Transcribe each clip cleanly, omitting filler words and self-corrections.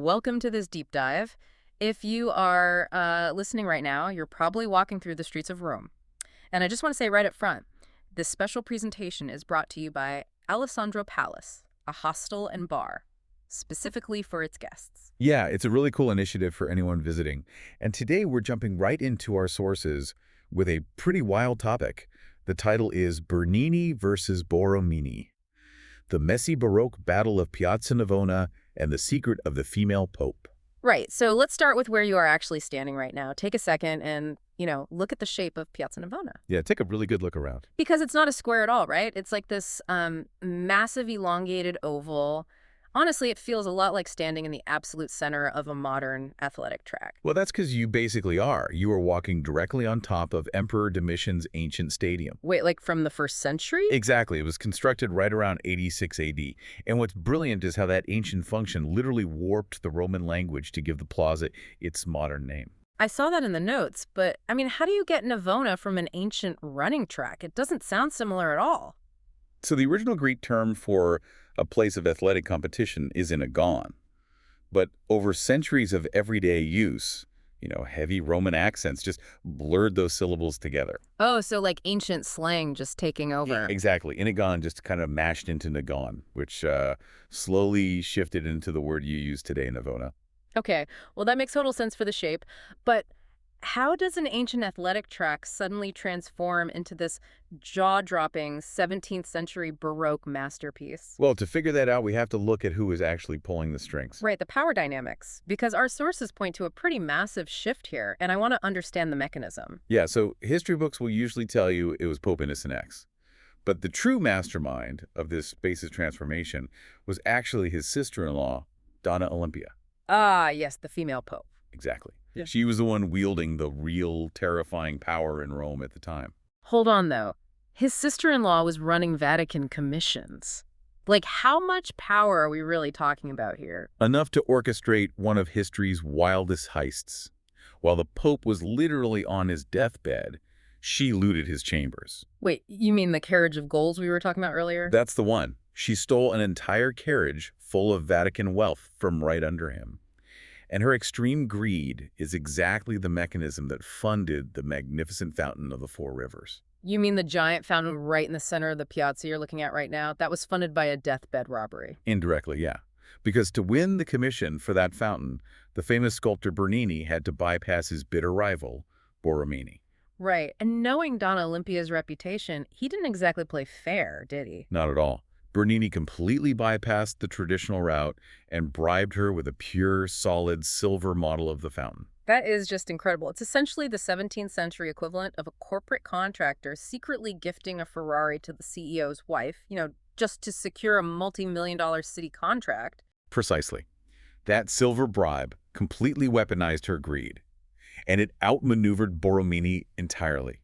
Welcome to this deep dive. If you are listening right now, you're probably walking through the streets of Rome. And I just want to say right up front, this special presentation is brought to you by Alessandro Palace, a hostel and bar, specifically for its guests. Yeah, it's a really cool initiative for anyone visiting. And today we're jumping right into our sources with a pretty wild topic. The title is Bernini versus Borromini, the messy Baroque battle of Piazza Navona and the secret of the female pope. Right, so let's start with where you are actually standing right now. Take a second and, look at the shape of Piazza Navona. Yeah, take a really good look around. Because it's not a square at all, right? It's like this massive elongated oval. Honestly, it feels a lot like standing in the absolute center of a modern athletic track. Well, that's because you basically are. You are walking directly on top of Emperor Domitian's ancient stadium. Wait, like from the first century? Exactly. It was constructed right around 86 AD. And what's brilliant is how that ancient function literally warped the Roman language to give the plaza its modern name. I saw that in the notes, but how do you get Navona from an ancient running track? It doesn't sound similar at all. So the original Greek term for a place of athletic competition is in agon. But over centuries of everyday use, heavy Roman accents just blurred those syllables together. Oh, so like ancient slang just taking over. Yeah, exactly. Inagon just kind of mashed into nagon, which slowly shifted into the word you use today, Navona. Okay, well, that makes total sense for the shape. But how does an ancient athletic track suddenly transform into this jaw-dropping 17th century Baroque masterpiece? Well, to figure that out, we have to look at who is actually pulling the strings. Right, the power dynamics. Because our sources point to a pretty massive shift here, and I want to understand the mechanism. Yeah, so history books will usually tell you it was Pope Innocent X. But the true mastermind of this space's transformation was actually his sister-in-law, Donna Olympia. Ah, yes, the female pope. Exactly. Yeah. She was the one wielding the real terrifying power in Rome at the time. Hold on, though. His sister-in-law was running Vatican commissions. Like, how much power are we really talking about here? Enough to orchestrate one of history's wildest heists. While the Pope was literally on his deathbed, she looted his chambers. Wait, you mean the carriage of gold we were talking about earlier? That's the one. She stole an entire carriage full of Vatican wealth from right under him. And her extreme greed is exactly the mechanism that funded the magnificent Fountain of the Four Rivers. You mean the giant fountain right in the center of the piazza you're looking at right now? That was funded by a deathbed robbery. Indirectly, yeah. Because to win the commission for that fountain, the famous sculptor Bernini had to bypass his bitter rival, Borromini. Right, and knowing Donna Olympia's reputation, he didn't exactly play fair, did he? Not at all. Bernini completely bypassed the traditional route and bribed her with a pure, solid silver model of the fountain. That is just incredible. It's essentially the 17th century equivalent of a corporate contractor secretly gifting a Ferrari to the CEO's wife, just to secure a multi-million-dollar city contract. Precisely. That silver bribe completely weaponized her greed, and it outmaneuvered Borromini entirely.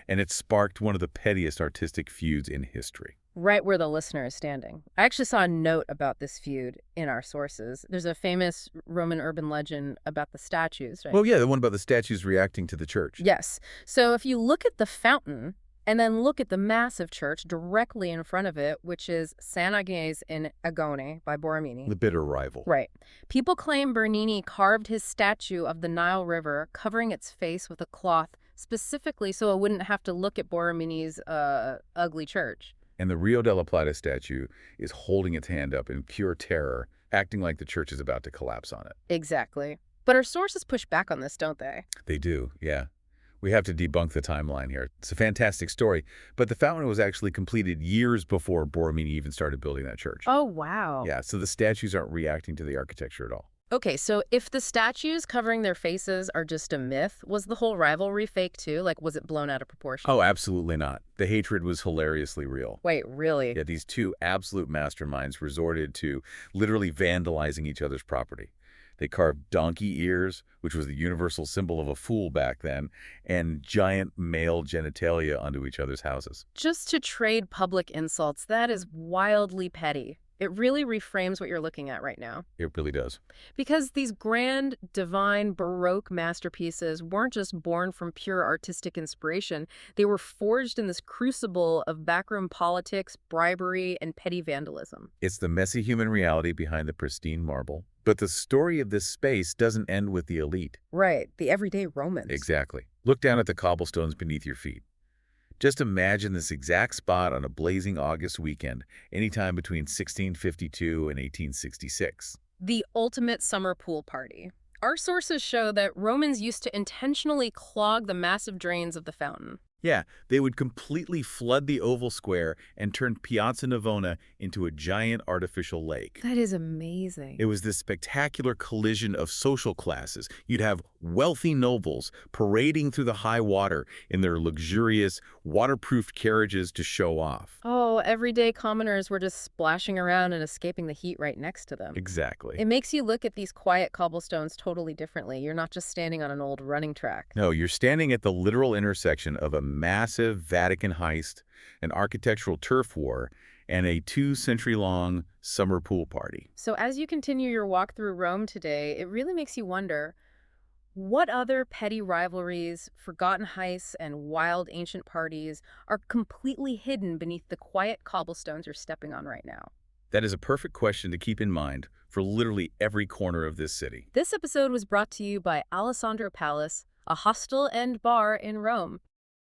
And it sparked one of the pettiest artistic feuds in history. Right where the listener is standing. I actually saw a note about this feud in our sources. There's a famous Roman urban legend about the statues, right? Well, yeah, the one about the statues reacting to the church. Yes. So if you look at the fountain and then look at the massive church directly in front of it, which is San Agnes in Agone by Borromini. The bitter rival. Right. People claim Bernini carved his statue of the Nile River, covering its face with a cloth, specifically so it wouldn't have to look at Borromini's ugly church. And the Rio della Plata statue is holding its hand up in pure terror, acting like the church is about to collapse on it. Exactly. But our sources push back on this, don't they? They do, yeah. We have to debunk the timeline here. It's a fantastic story, but the fountain was actually completed years before Borromini even started building that church. Oh, wow. Yeah, so the statues aren't reacting to the architecture at all. Okay, so if the statues covering their faces are just a myth, was the whole rivalry fake too? Like, was it blown out of proportion? Oh, absolutely not. The hatred was hilariously real. Wait, really? Yeah, these two absolute masterminds resorted to literally vandalizing each other's property. They carved donkey ears, which was the universal symbol of a fool back then, and giant male genitalia onto each other's houses. Just to trade public insults, that is wildly petty. It really reframes what you're looking at right now. It really does. Because these grand, divine, Baroque masterpieces weren't just born from pure artistic inspiration. They were forged in this crucible of backroom politics, bribery, and petty vandalism. It's the messy human reality behind the pristine marble. But the story of this space doesn't end with the elite. Right, the everyday Romans. Exactly. Look down at the cobblestones beneath your feet. Just imagine this exact spot on a blazing August weekend, anytime between 1652 and 1866. The ultimate summer pool party. Our sources show that Romans used to intentionally clog the massive drains of the fountain. Yeah, they would completely flood the oval square and turn Piazza Navona into a giant artificial lake. That is amazing. It was this spectacular collision of social classes. You'd have wealthy nobles parading through the high water in their luxurious, waterproofed carriages to show off. Oh, everyday commoners were just splashing around and escaping the heat right next to them. Exactly. It makes you look at these quiet cobblestones totally differently. You're not just standing on an old running track. No, you're standing at the literal intersection of a massive Vatican heist, an architectural turf war, and a 2-century-long summer pool party. So as you continue your walk through Rome today, it really makes you wonder, what other petty rivalries, forgotten heists, and wild ancient parties are completely hidden beneath the quiet cobblestones you're stepping on right now? That is a perfect question to keep in mind for literally every corner of this city. This episode was brought to you by Alessandro Palace, a hostel and bar in Rome.